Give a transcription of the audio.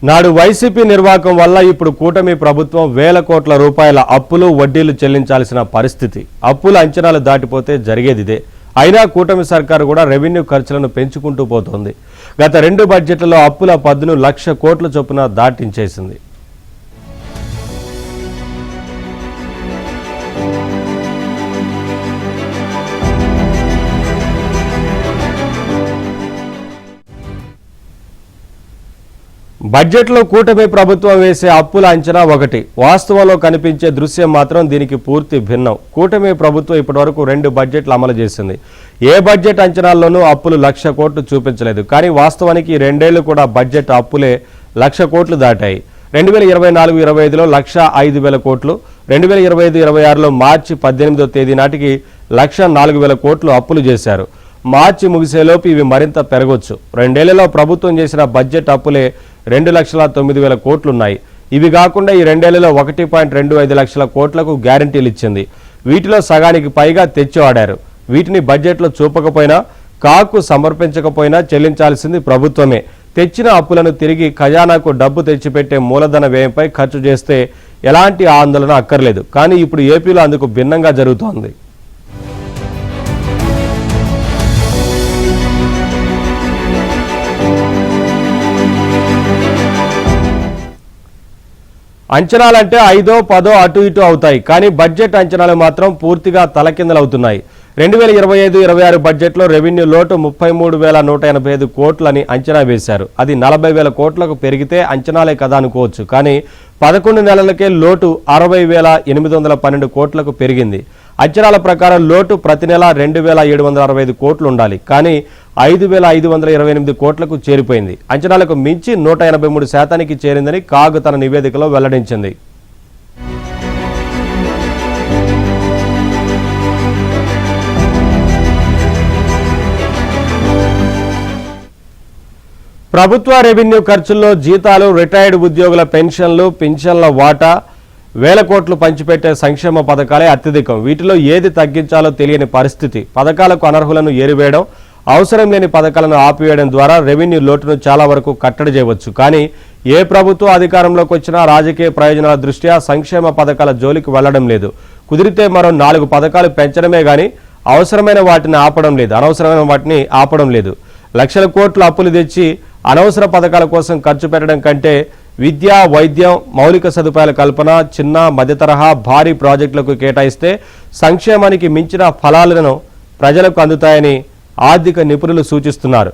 నాడు వైసీపీ నిర్వాహకం వల్ల ఇప్పుడు కూటమి ప్రభుత్వం వేల కోట్ల రూపాయల అప్పులు వడ్డీలు చెల్లించాల్సిన పరిస్థితి. అప్పుల అంచనాలు దాటిపోతే జరిగేది ఇదే. అయినా కూటమి సర్కారు కూడా రెవెన్యూ ఖర్చులను పెంచుకుంటూ పోతోంది. గత 2 బడ్జెట్లలో అప్పుల పద్దును 1,00,000 కోట్ల చొప్పున దాటించేసింది. బడ్జెట్లో కూటమి ప్రభుత్వం వేసే అప్పుల అంచనా ఒకటి, వాస్తవంలో కనిపించే దృశ్యం మాత్రం దీనికి పూర్తి భిన్నం. కూటమి ప్రభుత్వం ఇప్పటివరకు 2 బడ్జెట్లు అమలు చేసింది. ఏ బడ్జెట్ అంచనాల్లోనూ అప్పులు 1,00,000 కోట్లు చూపించలేదు. కానీ వాస్తవానికి 2 ఏళ్లు కూడా బడ్జెట్ అప్పులే 1,00,000 కోట్లు దాటాయి. 2024-25లో 1,05,000 కోట్లు, 2025-26లో మార్చి 18వ తేదీ నాటికి 1,04,000 కోట్లు అప్పులు చేశారు. మార్చి ముగిసేలోపు ఇవి మరింత పెరగొచ్చు. 2 ఏళ్లలో ప్రభుత్వం చేసిన బడ్జెట్ అప్పులే 2,09,000 కోట్లున్నాయి. ఇవి కాకుండా ఈ 2 ఏళ్లలో 1.25 లక్షల కోట్లకు గ్యారంటీలు ఇచ్చింది. వీటిలో సగానికి పైగా తెచ్చివాడారు. వీటిని బడ్జెట్లో చూపకపోయినా, కాకు సమర్పించకపోయినా చెల్లించాల్సింది ప్రభుత్వమే. తెచ్చిన అప్పులను తిరిగి ఖజానాకు డబ్బు తెచ్చిపెట్టే మూలధన వ్యయంపై ఖర్చు చేస్తే ఎలాంటి ఆందోళన అక్కర్లేదు. కానీ ఇప్పుడు ఏపీలో అందుకు భిన్నంగా జరుగుతోంది. అంచనాలంటే 5ో 10ో అటు ఇటు అవుతాయి. కానీ బడ్జెట్ అంచనాలు మాత్రం పూర్తిగా తలకిందలవుతున్నాయి. 2025-26 బడ్జెట్లో రెవెన్యూ లోటు 33,185 కోట్లని అంచనా వేశారు. అది 40,000 కోట్లకు పెరిగితే అంచనాలే కదా అనుకోవచ్చు. కానీ 11 నెలలకే లోటు 60,812 కోట్లకు పెరిగింది. అంచనాల ప్రకారం లోటు ప్రతి నెల 2,765 కోట్లు ఉండాలి. కానీ 5,528 కోట్లకు చేరిపోయింది. అంచనాలకు మించి 183% చేరిందని కాగ్ తన నివేదికలో వెల్లడించింది. ప్రభుత్వ రెవెన్యూ ఖర్చుల్లో జీతాలు, రిటైర్డ్ ఉద్యోగుల పెన్షన్లు, పింఛన్ల వాటా, 1,000 కోట్లు పంచిపెట్టే సంక్షేమ పథకాలే అత్యధికం. వీటిలో ఏది తగ్గించాలో తెలియని పరిస్థితి. పథకాలకు అనర్హులను ఏరివేయడం, అవసరం లేని పథకాలను ఆపివేయడం ద్వారా రెవెన్యూ లోటును చాలా వరకు కట్టడి చేయవచ్చు. కానీ ఏ ప్రభుత్వం అధికారంలోకి వచ్చినా రాజకీయ ప్రయోజనాల దృష్ట్యా సంక్షేమ పథకాల జోలికి వెళ్లడం లేదు. కుదిరితే మరో 4 పథకాలు పెంచడమే గానీ అవసరమైన వాటిని ఆపడం లేదు. లక్షల కోట్ల అప్పులు తెచ్చి అనవసర పథకాల కోసం ఖర్చు పెట్టడం కంటే విద్య, వైద్యం, మౌలిక సదుపాయాల కల్పన, చిన్న మధ్యతరహా భారీ ప్రాజెక్టులకు కేటాయిస్తే సంక్షేమానికి మించిన ఫలాలను ప్రజలకు అందుతాయని ఆర్థిక నిపుణులు సూచిస్తున్నారు.